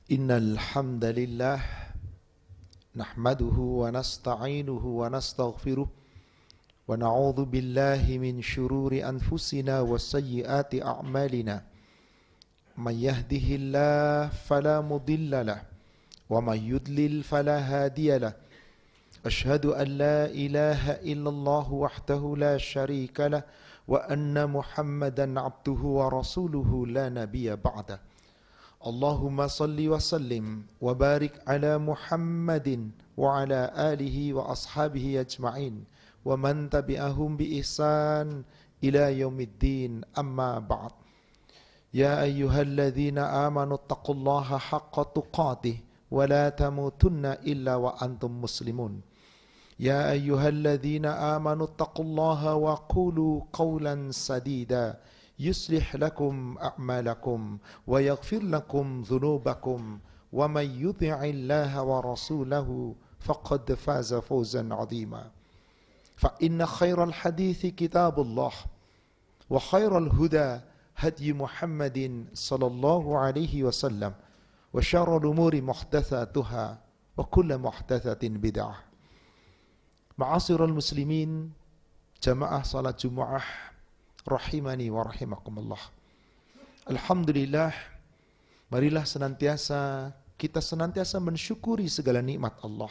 Innal hamdalillah nahmaduhu wa nasta'inuhu wa nastaghfiruh wa na'udzu billahi min shururi anfusina wa sayyiati a'malina. May yahdihillahu fala mudilla lahu wa may yudlil fala hadiya lahu. Ashhadu an la ilaha illallah wahdahu la syarika lahu wa anna Muhammadan abduhu wa rasuluhu la nabiyya ba'dah. Allahumma salli wa sallim wa barik ala Muhammadin wa ala alihi wa ashabihi ajma'in wa man tabi'ahum bi ihsan ila yaumiddin, amma ba'd. Ya ayyuhalladzina amanu taqullaha haqqa tuqatih wa la tamutunna illa wa antum muslimun. Ya ayyuhalladzina amanu taqullaha wa qulu qawlan sadida yuslih lakum a'malakum wa yaghfir lakum dhunubakum wa may yuti'illaha wa rasulahu faqad faza fawzan 'azima. Fa inna khairal hadithi kitabullah wa khairal huda hadi Muhammadin sallallahu alaihi wasallam wa syarrul umuri muhdatsatuha wa kullu muhdatsatin bid'ah. Ma'asyiral muslimin, jamaah salat Jumat rahimani wa rahimakumullah. Alhamdulillah, marilah kita senantiasa mensyukuri segala nikmat Allah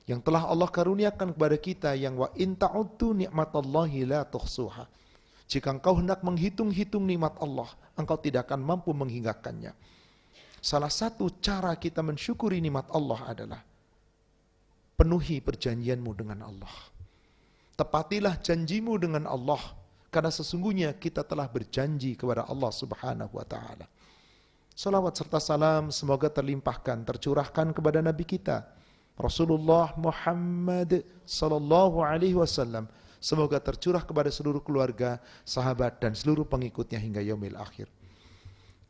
yang telah Allah karuniakan kepada kita, yang wa in ta'uddu ni'matallahi la tuhsuha. Jika engkau hendak menghitung-hitung nikmat Allah, engkau tidak akan mampu menghinggakannya. Salah satu cara kita mensyukuri nikmat Allah adalah penuhi perjanjianmu dengan Allah. Tepatilah janjimu dengan Allah, karena sesungguhnya kita telah berjanji kepada Allah Subhanahu wa ta'ala. Salawat serta salam semoga terlimpahkan, tercurahkan kepada Nabi kita Rasulullah Muhammad sallallahu alaihi wasallam. Semoga tercurah kepada seluruh keluarga, sahabat dan seluruh pengikutnya hingga yaumil akhir.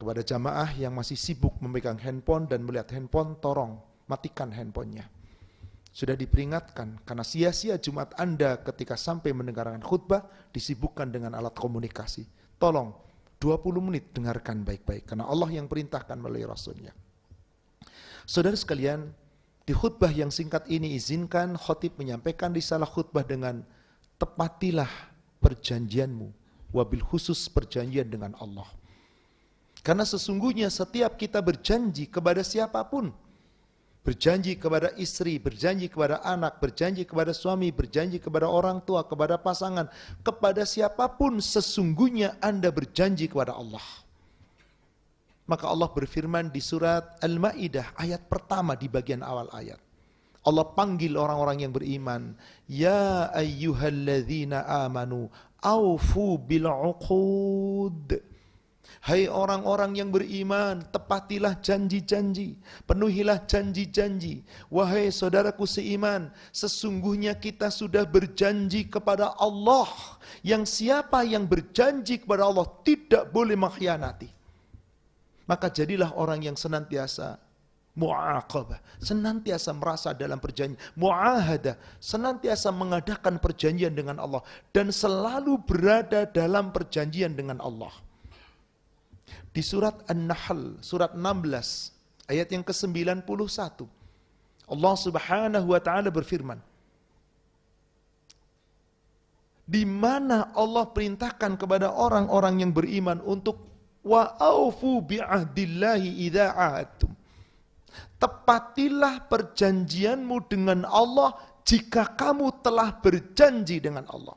Kepada jamaah yang masih sibuk memegang handphone dan melihat handphone, tolong matikan handphonenya. Sudah diperingatkan, karena sia-sia Jumat Anda ketika sampai mendengarkan khutbah disibukkan dengan alat komunikasi. Tolong 20 menit dengarkan baik-baik, karena Allah yang perintahkan melalui Rasulnya. Saudara sekalian, di khutbah yang singkat ini izinkan khatib menyampaikan risalah khutbah dengan tepatilah perjanjianmu, wabil khusus perjanjian dengan Allah. Karena sesungguhnya setiap kita berjanji kepada siapapun, berjanji kepada istri, berjanji kepada anak, berjanji kepada suami, berjanji kepada orang tua, kepada pasangan, kepada siapapun, sesungguhnya Anda berjanji kepada Allah. Maka Allah berfirman di surat Al-Ma'idah ayat pertama di bagian awal ayat. Allah panggil orang-orang yang beriman, ya ayyuhalladzina amanu aufu bil uqud. Hai orang-orang yang beriman, tepatilah janji-janji, penuhilah janji-janji. Wahai saudaraku seiman, sesungguhnya kita sudah berjanji kepada Allah, yang siapa yang berjanji kepada Allah tidak boleh mengkhianati. Maka jadilah orang yang senantiasa mu'aqabah, senantiasa merasa dalam perjanjian, mu'ahadah, senantiasa mengadakan perjanjian dengan Allah dan selalu berada dalam perjanjian dengan Allah. Di surat An-Nahl, surat 16, ayat yang ke-91, Allah Subhanahu wa ta'ala berfirman, di mana Allah perintahkan kepada orang-orang yang beriman untuk wa aufu bi'ahdillahi idza ahadtum. Tepatilah perjanjianmu dengan Allah jika kamu telah berjanji dengan Allah.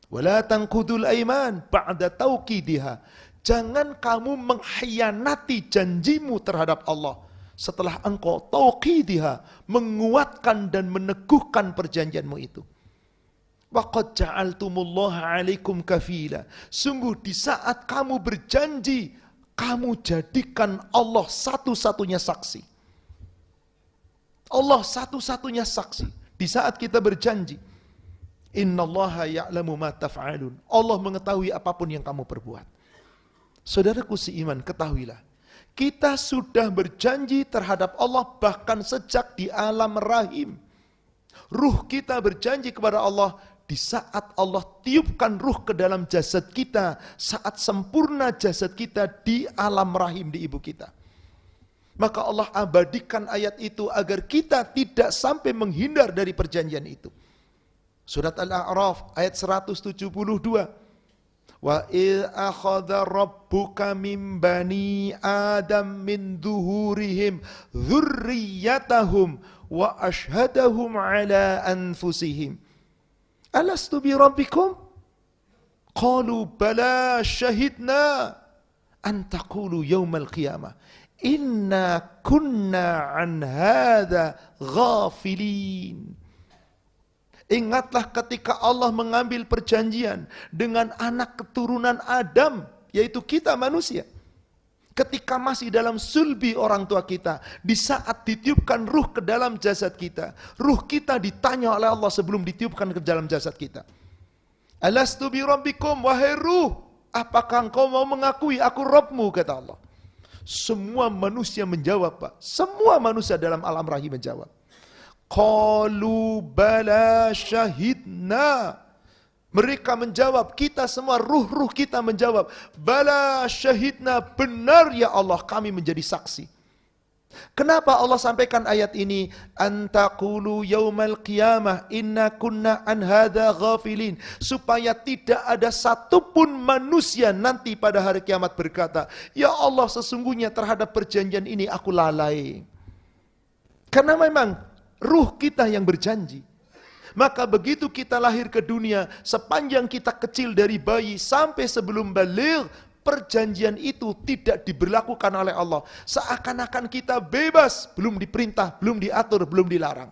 Wala tanqudul aiman ba'da tauqidiha. Jangan kamu mengkhianati janjimu terhadap Allah setelah engkau tauqidiha, menguatkan dan meneguhkan perjanjianmu itu. Waqad ja'altumullaha 'alaikum kafila. Sungguh di saat kamu berjanji, kamu jadikan Allah satu-satunya saksi. Allah satu-satunya saksi. Di saat kita berjanji, innallaha ya'lamu ma taf'alun. Allah mengetahui apapun yang kamu perbuat. Saudaraku seiman, ketahuilah, kita sudah berjanji terhadap Allah bahkan sejak di alam rahim. Ruh kita berjanji kepada Allah di saat Allah tiupkan ruh ke dalam jasad kita, saat sempurna jasad kita di alam rahim di ibu kita. Maka Allah abadikan ayat itu agar kita tidak sampai menghindar dari perjanjian itu. Surat Al-A'raf ayat 172. Wa idh akhadha rabbuka min bani Adam min zuhurihim dzurriyyatahum wa ashhadahum ala anfusihim. Alastu bi rabbikum? Qalu bala syahidna an taqulu yaumal qiyamah inna kunna an hadza ghafilin. Ingatlah ketika Allah mengambil perjanjian dengan anak keturunan Adam, yaitu kita manusia. Ketika masih dalam sulbi orang tua kita, di saat ditiupkan ruh ke dalam jasad kita, ruh kita ditanya oleh Allah sebelum ditiupkan ke dalam jasad kita. Alastu bi rabbikum, wahai ruh, apakah engkau mau mengakui aku Rabbmu, kata Allah. Semua manusia menjawab, Pak. Semua manusia dalam alam rahim menjawab. Qalu bala syahidna. Mereka menjawab, kita semua, ruh-ruh kita menjawab, bala syahidna, benar ya Allah, kami menjadi saksi. Kenapa Allah sampaikan ayat ini? Antaqulu yaumal qiyamah inna kunna an hadza ghafilin. Supaya tidak ada satupun manusia nanti pada hari kiamat berkata, ya Allah, sesungguhnya terhadap perjanjian ini aku lalai. Karena memang ruh kita yang berjanji. Maka begitu kita lahir ke dunia, sepanjang kita kecil dari bayi sampai sebelum baligh, perjanjian itu tidak diberlakukan oleh Allah. Seakan-akan kita bebas, belum diperintah, belum diatur, belum dilarang.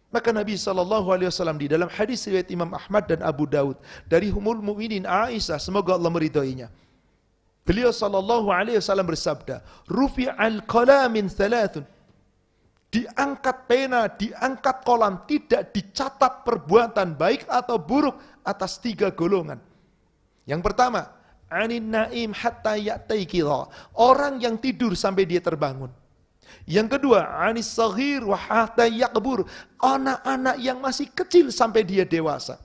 Maka Nabi SAW di dalam hadis riwayat Imam Ahmad dan Abu Daud dari Ummul Mukminin Aisyah, semoga Allah meridhoinya. Beliau SAW bersabda, Rufi'al qalamin thalathun. Diangkat pena, diangkat kolam, tidak dicatat perbuatan baik atau buruk atas 3 golongan. Yang pertama, anin naim hatta ya'taikidha, orang yang tidur sampai dia terbangun. Yang kedua, anis saghir wa hatta yaqbur, anak-anak yang masih kecil sampai dia dewasa.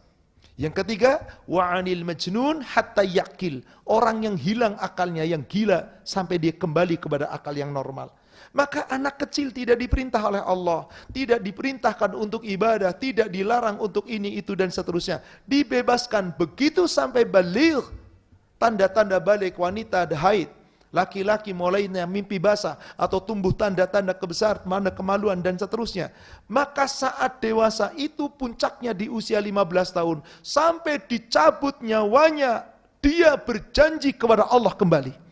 Yang ketiga, wa anil majnun hatta yaqil, orang yang hilang akalnya, yang gila sampai dia kembali kepada akal yang normal. Maka anak kecil tidak diperintah oleh Allah, tidak diperintahkan untuk ibadah, tidak dilarang untuk ini, itu, dan seterusnya. Dibebaskan begitu sampai baligh, tanda-tanda balik wanita haid, laki-laki mulainya mimpi basah, atau tumbuh tanda-tanda kebesaran, mana kemaluan, dan seterusnya. Maka saat dewasa itu puncaknya di usia 15 tahun, sampai dicabut nyawanya, dia berjanji kepada Allah kembali.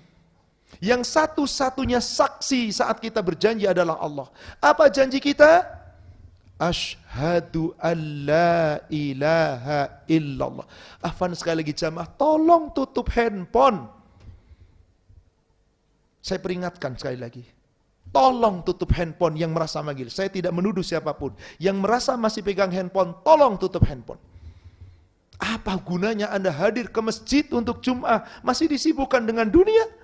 Yang satu-satunya saksi saat kita berjanji adalah Allah. Apa janji kita? Asyhadu an la ilaha illallah. Afwan sekali lagi jamaah, tolong tutup handphone. Saya peringatkan sekali lagi. Tolong tutup handphone yang merasa manggil. Saya tidak menuduh siapapun. Yang merasa masih pegang handphone, tolong tutup handphone. Apa gunanya Anda hadir ke masjid untuk Jum'ah, masih disibukkan dengan dunia?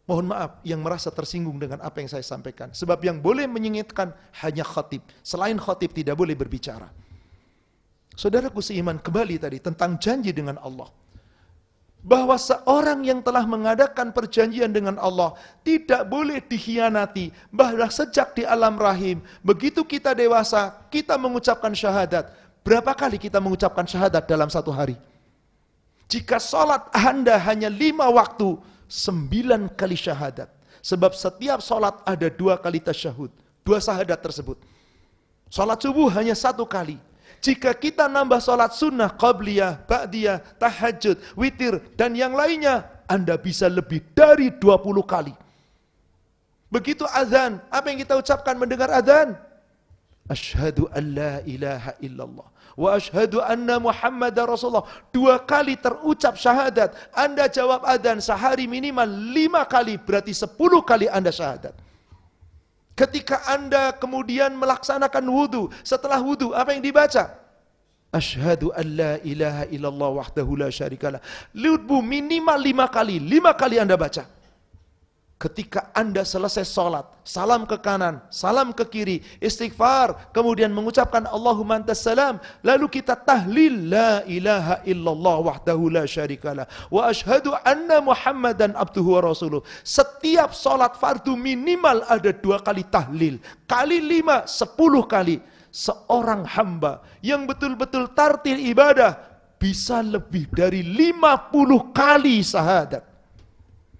Mohon maaf yang merasa tersinggung dengan apa yang saya sampaikan. Sebab yang boleh menyingitkan hanya khatib. Selain khatib tidak boleh berbicara. Saudaraku seiman, kembali tadi tentang janji dengan Allah. Bahwa seorang yang telah mengadakan perjanjian dengan Allah tidak boleh dikhianati. Bahwa sejak di alam rahim, begitu kita dewasa, kita mengucapkan syahadat. Berapa kali kita mengucapkan syahadat dalam satu hari? Jika sholat Anda hanya 5 waktu, 9 kali syahadat. Sebab setiap sholat ada 2 kali tasyahud, 2 syahadat tersebut. Sholat subuh hanya 1 kali. Jika kita nambah sholat sunnah, qabliyah, ba'diyah, tahajud, witir, dan yang lainnya, Anda bisa lebih dari 20 kali. Begitu azan, apa yang kita ucapkan mendengar azan? Asyhadu an la ilaha illallah wa asyhadu anna Muhammadar Rasulullah. 2 kali terucap syahadat. Anda jawab adzan sehari minimal 5 kali, berarti 10 kali Anda syahadat. Ketika Anda kemudian melaksanakan wudu, setelah wudu apa yang dibaca? Asyhadu an la ilaha illallah wahdahu la syarikalah. Wudu minimal 5 kali, 5 kali Anda baca. Ketika Anda selesai sholat, salam ke kanan, salam ke kiri, istighfar, kemudian mengucapkan Allahumma antas salam, lalu kita tahlil la ilaha illallah wahdahu la syarikalah wa ashhadu anna Muhammadan abduhu wa rasuluh. Setiap sholat fardu minimal ada 2 kali tahlil, kali 5, 10 kali. Seorang hamba yang betul-betul tartil ibadah bisa lebih dari 50 kali syahadat.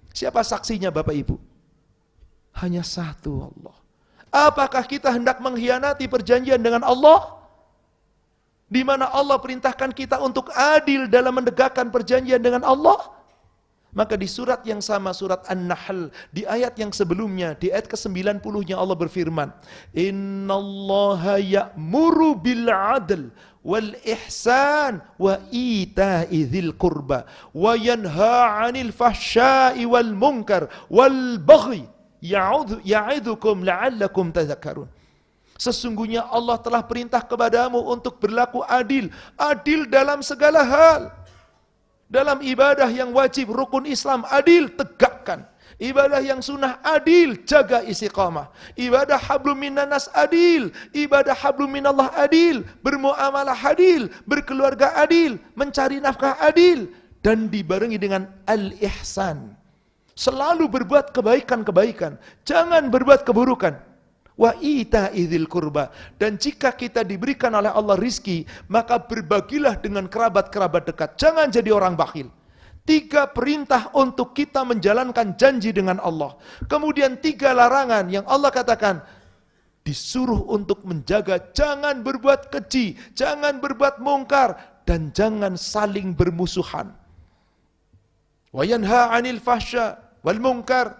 Siapa saksinya Bapak Ibu? Hanya satu, Allah. Apakah kita hendak mengkhianati perjanjian dengan Allah? Di mana Allah perintahkan kita untuk adil dalam menegakkan perjanjian dengan Allah? Maka di surat yang sama, surat An-Nahl, di ayat yang sebelumnya, di ayat ke-90-nya Allah berfirman, Innallaha ya'muru bil 'adl wal ihsan wa ita'i dzil qurba wa yanha 'anil fahsya'i wal munkar wal baghi ya'idukum la'allakum tadhakkarun. Sesungguhnya Allah telah perintah kepadamu untuk berlaku adil, adil dalam segala hal. Dalam ibadah yang wajib rukun Islam adil, tegakkan. Ibadah yang sunnah adil, jaga istiqamah. Ibadah hablum minannas adil, ibadah hablum minallah adil, bermuamalah adil, berkeluarga adil, mencari nafkah adil, dan dibarengi dengan al-ihsan. Selalu berbuat kebaikan-kebaikan, jangan berbuat keburukan. Wa ita'idzil qurba, dan jika kita diberikan oleh Allah rizki, maka berbagilah dengan kerabat-kerabat dekat. Jangan jadi orang bakhil. 3 perintah untuk kita menjalankan janji dengan Allah. Kemudian 3 larangan yang Allah katakan disuruh untuk menjaga, jangan berbuat keji, jangan berbuat mungkar, dan jangan saling bermusuhan. Wa yanha 'anil fahsya wal munkar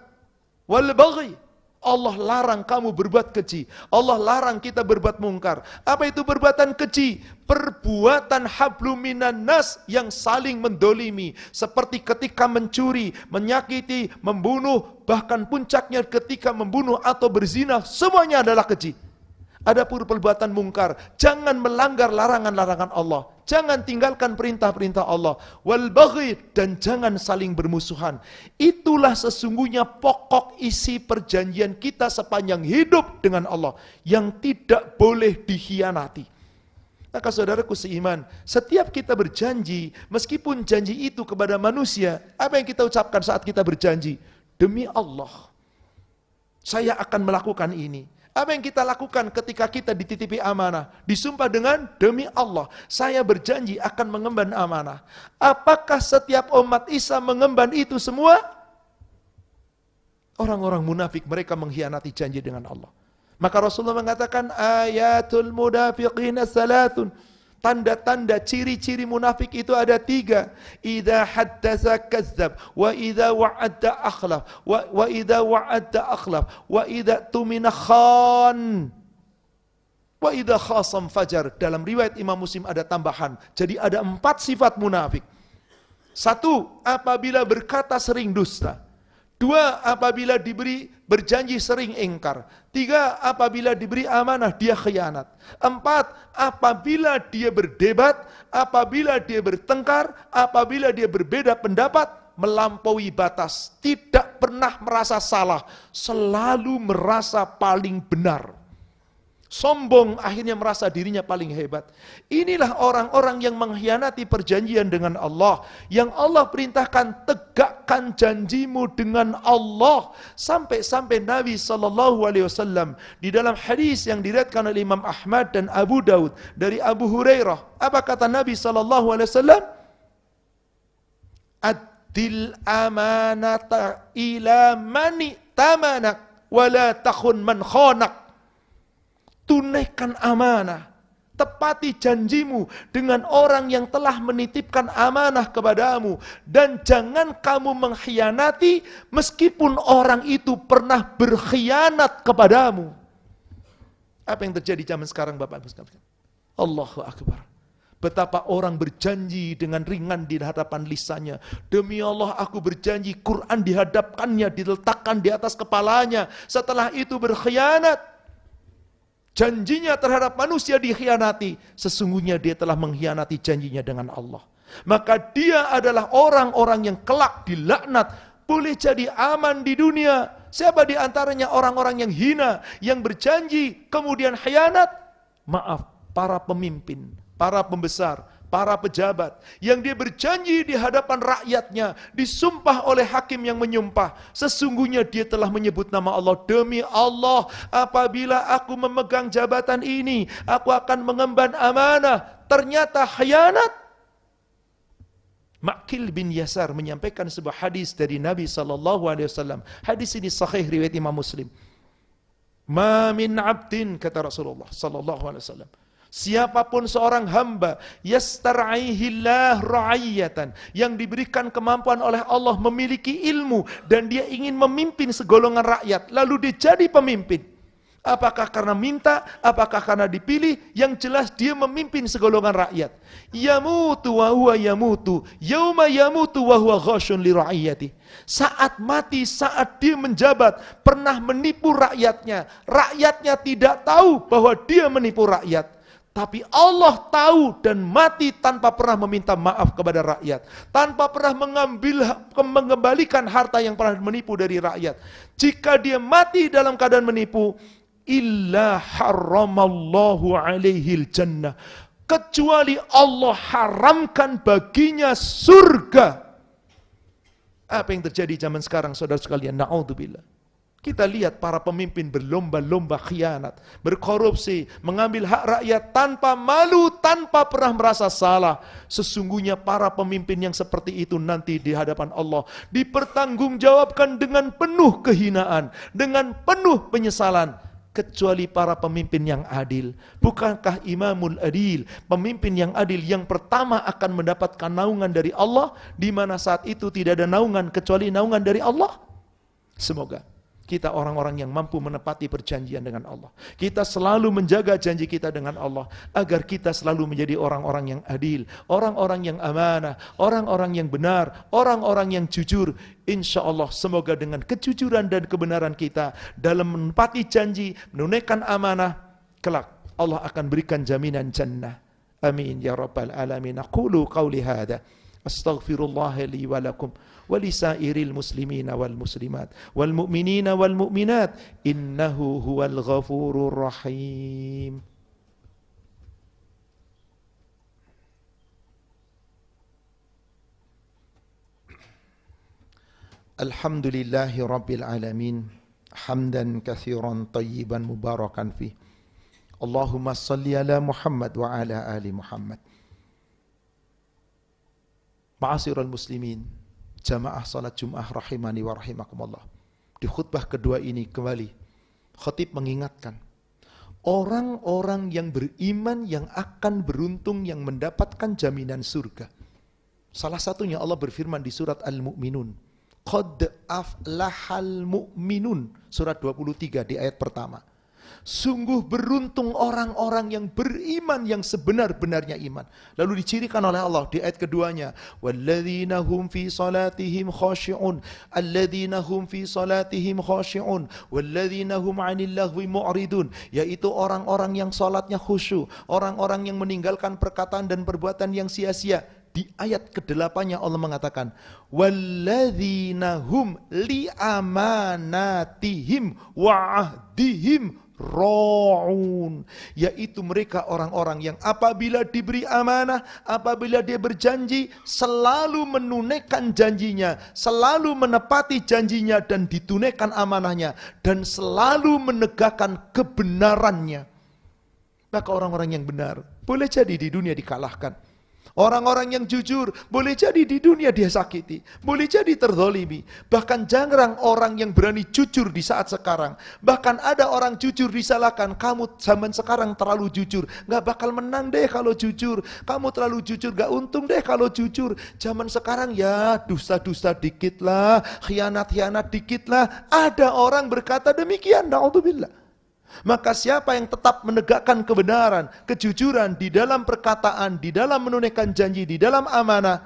wal baghi. Allah larang kamu berbuat keji. Allah larang kita berbuat mungkar. Apa itu perbuatan keji? Perbuatan hablum minan nas yang saling mendolimi. Seperti ketika mencuri, menyakiti, membunuh, bahkan puncaknya ketika membunuh atau berzina, semuanya adalah keji. Adapun perbuatan mungkar, jangan melanggar larangan-larangan Allah, jangan tinggalkan perintah-perintah Allah, wal baghi, dan jangan saling bermusuhan. Itulah sesungguhnya pokok isi perjanjian kita sepanjang hidup dengan Allah yang tidak boleh dikhianati. Maka saudaraku seiman, setiap kita berjanji, meskipun janji itu kepada manusia, apa yang kita ucapkan saat kita berjanji? Demi Allah, saya akan melakukan ini. Apa yang kita lakukan ketika kita dititipi amanah? Disumpah dengan demi Allah, saya berjanji akan mengemban amanah. Apakah setiap umat Isa mengemban itu semua? Orang-orang munafik, mereka mengkhianati janji dengan Allah. Maka Rasulullah mengatakan, ayatul munafiqina salatun. Tanda-tanda ciri-ciri munafik itu ada 3. Idza haddatsa kadzdzab, wa idza wa'ada akhlaf, wa idza wa'ada akhlaf, wa idza tumina khan, wa idza khasam fajar. Dalam riwayat Imam Muslim ada tambahan. Jadi ada 4 sifat munafik. 1, apabila berkata sering dusta. 2, apabila diberi berjanji sering ingkar. 3, apabila diberi amanah dia khianat. 4, apabila dia berdebat, apabila dia bertengkar, apabila dia berbeda pendapat, melampaui batas, tidak pernah merasa salah, selalu merasa paling benar. Sombong, akhirnya merasa dirinya paling hebat. Inilah orang-orang yang mengkhianati perjanjian dengan Allah. Yang Allah perintahkan, tegakkan janjimu dengan Allah. Sampai-sampai Nabi SAW di dalam hadis yang diriwayatkan oleh Imam Ahmad dan Abu Daud dari Abu Hurairah, apa kata Nabi SAW? Addil amanata ila mani tamanak wala takhun man khonak. Tunaikan amanah, tepati janjimu dengan orang yang telah menitipkan amanah kepadamu, dan jangan kamu mengkhianati meskipun orang itu pernah berkhianat kepadamu. Apa yang terjadi zaman sekarang Bapak Ibu sekalian? Allahu Akbar. Betapa orang berjanji dengan ringan di hadapan lisannya. Demi Allah aku berjanji, Quran dihadapkannya, diletakkan di atas kepalanya. Setelah itu berkhianat. Janjinya terhadap manusia dikhianati, sesungguhnya dia telah mengkhianati janjinya dengan Allah. Maka dia adalah orang-orang yang kelak dilaknat, boleh jadi aman di dunia. Siapa di antaranya orang-orang yang hina, yang berjanji, kemudian khianat? Maaf, para pemimpin, para pembesar, para pejabat, yang dia berjanji di hadapan rakyatnya, disumpah oleh hakim yang menyumpah, sesungguhnya dia telah menyebut nama Allah, demi Allah, apabila aku memegang jabatan ini, aku akan mengemban amanah, ternyata khianat. Ma'qil bin Yasar menyampaikan sebuah hadis dari Nabi SAW. Hadis ini sahih riwayat Imam Muslim. Ma min abdin, kata Rasulullah SAW, siapapun seorang hamba yastar'aihillah ra'iyatan, yang diberikan kemampuan oleh Allah memiliki ilmu dan dia ingin memimpin segolongan rakyat, lalu dia jadi pemimpin. Apakah karena minta, apakah karena dipilih? Yang jelas dia memimpin segolongan rakyat. Yamutu wa huwa yamutu, yauma yamutu wa huwa ghashun li ra'iyati. Saat mati, saat dia menjabat, pernah menipu rakyatnya. Rakyatnya tidak tahu bahwa dia menipu rakyat. Tapi Allah tahu dan mati tanpa pernah meminta maaf kepada rakyat. Tanpa pernah mengembalikan harta yang pernah menipu dari rakyat. Jika dia mati dalam keadaan menipu, illa haramallahu alaihil jannah, kecuali Allah haramkan baginya surga. Apa yang terjadi zaman sekarang, saudara sekalian? Na'udzubillah. Kita lihat para pemimpin berlomba-lomba khianat, berkorupsi, mengambil hak rakyat tanpa malu, tanpa pernah merasa salah. Sesungguhnya para pemimpin yang seperti itu nanti di hadapan Allah dipertanggungjawabkan dengan penuh kehinaan, dengan penuh penyesalan. Kecuali para pemimpin yang adil. Bukankah Imamul Adil, pemimpin yang adil yang pertama akan mendapatkan naungan dari Allah, di mana saat itu tidak ada naungan kecuali naungan dari Allah? Semoga kita orang-orang yang mampu menepati perjanjian dengan Allah. Kita selalu menjaga janji kita dengan Allah, agar kita selalu menjadi orang-orang yang adil, orang-orang yang amanah, orang-orang yang benar, orang-orang yang jujur. Insya Allah semoga dengan kejujuran dan kebenaran kita dalam menepati janji, menunaikan amanah, kelak Allah akan berikan jaminan jannah. Amin ya rabbal alamin. Aqulu qawli hadha astaghfirullah li wa lakum wa lisairil muslimina wal muslimat wal mu'minina wal mu'minat innahu huwal ghafurur rahim. Alhamdulillahi rabbil alamin, hamdan katsiran tayyiban mubarakan fih. Allahumma salli ala Muhammad wa ala ali Muhammad. Ma'asyiral muslimin, jamaah salat Jumat rahimani wa rahimakumullah. Di khutbah kedua ini kembali khatib mengingatkan orang-orang yang beriman yang akan beruntung, yang mendapatkan jaminan surga. Salah satunya Allah berfirman di surat Al-Mu'minun, qad aflahal mu'minun, surat 23 di ayat pertama. Sungguh beruntung orang-orang yang beriman yang sebenar-benarnya iman. Lalu dicirikan oleh Allah di ayat keduanya, walladzina hum fi salatihim khashi'un, alladzina hum fi salatihim khashi'un, walladzina hum 'anil lagwi mu'ridun, yaitu orang-orang yang salatnya khusyuk, orang-orang yang meninggalkan perkataan dan perbuatan yang sia-sia. Di ayat ke-8-nya Allah mengatakan, walladzina hum li amanatihim wa ahdihim ra'un, yaitu mereka orang-orang yang apabila diberi amanah, apabila dia berjanji, selalu menunaikan janjinya, selalu menepati janjinya dan ditunaikan amanahnya, dan selalu menegakkan kebenarannya. Maka orang-orang yang benar boleh jadi di dunia dikalahkan. Orang-orang yang jujur boleh jadi di dunia dia sakiti, boleh jadi terzalimi. Bahkan jarang orang yang berani jujur di saat sekarang. Bahkan ada orang jujur disalahkan, kamu zaman sekarang terlalu jujur, gak bakal menang deh kalau jujur. Kamu terlalu jujur, gak untung deh kalau jujur. Zaman sekarang ya dusta-dusta dikit lah, khianat-khianat dikit lah. Ada orang berkata demikian, na'udzubillah. Maka siapa yang tetap menegakkan kebenaran, kejujuran di dalam perkataan, di dalam menunaikan janji, di dalam amanah,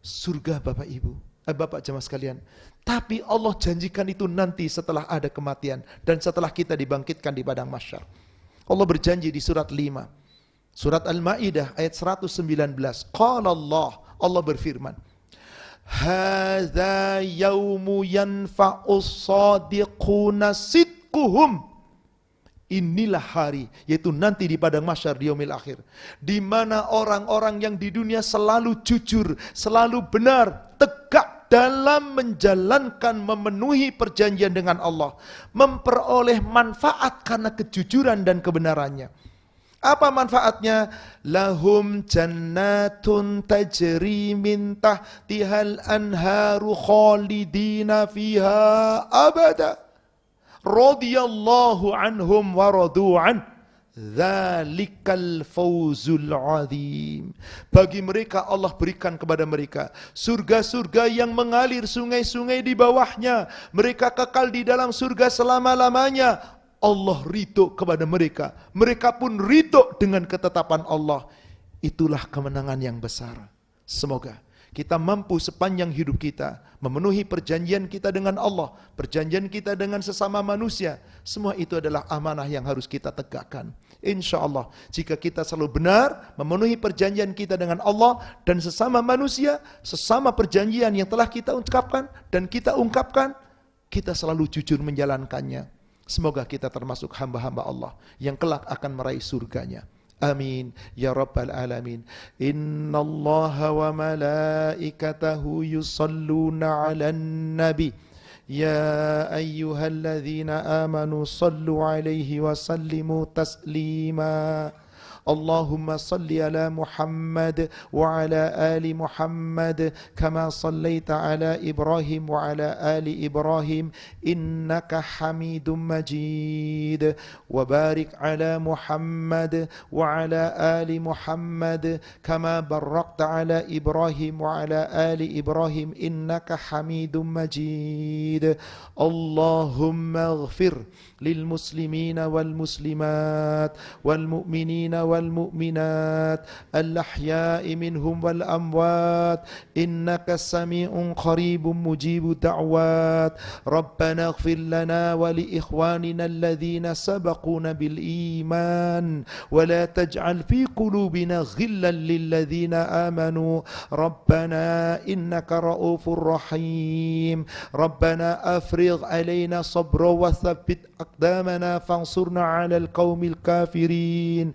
surga Bapak Ibu, Bapak jemaah sekalian. Tapi Allah janjikan itu nanti setelah ada kematian dan setelah kita dibangkitkan di padang mahsyar. Allah berjanji di surat 5, surat Al-Maidah ayat 119. Qala Allah, Allah berfirman, hadza yaumu yanfa'us shadiquna sidquhum. Inilah hari, yaitu nanti di padang mahsyar di yaumil akhir, di mana orang-orang yang di dunia selalu jujur, selalu benar, tegak dalam menjalankan, memenuhi perjanjian dengan Allah, memperoleh manfaat karena kejujuran dan kebenarannya. Apa manfaatnya? Lahum jannatun tajri min tahtihal anharu khalidina fiha abada. Radiyallahu anhum wa radu'an. Dzalikal fawzul azim. Bagi mereka Allah berikan kepada mereka surga-surga yang mengalir sungai-sungai di bawahnya. Mereka kekal di dalam surga selama-lamanya. Allah ridho kepada mereka. Mereka pun ridho dengan ketetapan Allah. Itulah kemenangan yang besar. Semoga kita mampu sepanjang hidup kita memenuhi perjanjian kita dengan Allah, perjanjian kita dengan sesama manusia. Semua itu adalah amanah yang harus kita tegakkan. Insya Allah, jika kita selalu benar memenuhi perjanjian kita dengan Allah dan sesama manusia, sesama perjanjian yang telah kita ucapkan dan kita ungkapkan, kita selalu jujur menjalankannya. Semoga kita termasuk hamba-hamba Allah yang kelak akan meraih surganya. Amin ya rabbal alamin. Innallaha wa malaikatahu yusalluna 'alan nabi. Ya ayyuhalladzina amanu sallu 'alaihi wa sallimu taslima. Allahumma salli ala Muhammad wa ala ali Muhammad kama sallaita ala Ibrahim wa ala ali Ibrahim innaka Hamidum Majid, wa barik ala Muhammad wa ala ali Muhammad kama barakta ala Ibrahim wa ala ali Ibrahim innaka Hamidum Majid. Allahumma ighfir lil muslimina wal muslimat wal mu'minina والمؤمنات الأحياء منهم والأموات إنك سميع قريب مجيب الدعوات. ربنا اغفر لنا ولإخواننا الذين سبقونا بالإيمان ولا تجعل في قلوبنا غلا للذين آمنوا ربنا إنك رؤوف رحيم. ربنا أفرغ علينا صبرا وثبت أقدامنا فانصرنا على القوم الكافرين.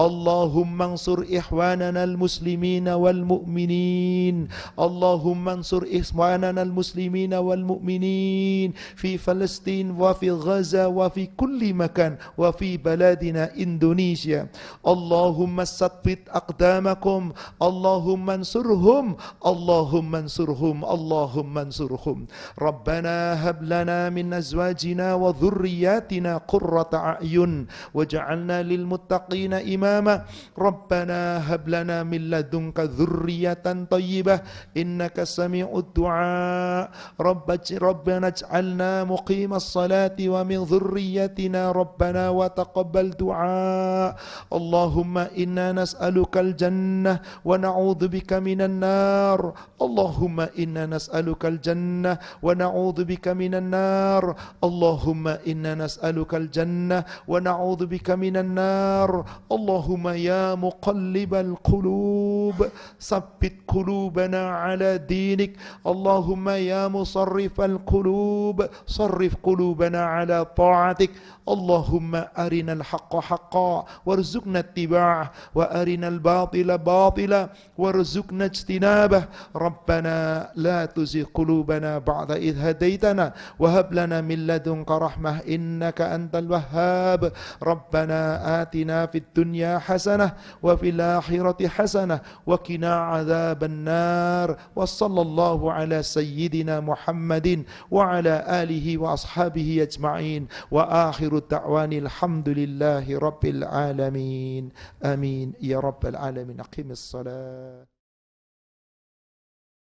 اللهم انصر إخواننا المسلمين والمؤمنين. اللهم انصر إخواننا المسلمين والمؤمنين في فلسطين وفي غزة وفي كل مكان وفي بلادنا إندونيسيا. اللهم ثبت أقدامكم. اللهم انصرهم. اللهم انصرهم. اللهم انصرهم. ربنا هب لنا من أزواجنا وذرياتنا قرة أعين واجعلنا للمتقين إماما. ربنا هب لنا من لدنك ذرية طيبة إنك سميع الدعاء. ربنا اجعلنا مقيم الصلاة ومن ذريتنا ربنا وتقبل دعاء. اللهم إنا نسألك الجنة ونعوذ بك من النار. اللهم إنا نسألك الجنة ونعوذ بك من النار. اللهم إنا نسألك الجنة ونعوذ بك من النار. اللهم يا مقلب القلوب ثبت قلوبنا على دينك. اللهم يا مصرف القلوب صرف قلوبنا على طاعتك. اللهم أرنا الحق حقا وارزقنا اتباعه وأرنا الباطل باطلا وارزقنا اجتنابه. ربنا لا تزغ قلوبنا بعد إذ هديتنا وهب لنا من لدنك رحمة إنك أنت الوهاب. ربنا آتنا في الدنيا حسنة وفي الآخرة حسنة وقنا عذاب النار. وصلى الله على سيدنا محمد وعلى آله وأصحابه أجمعين وآخر الدعوان الحمد لله رب العالمين. آمين يا رب العالمين. أقم الصلاة.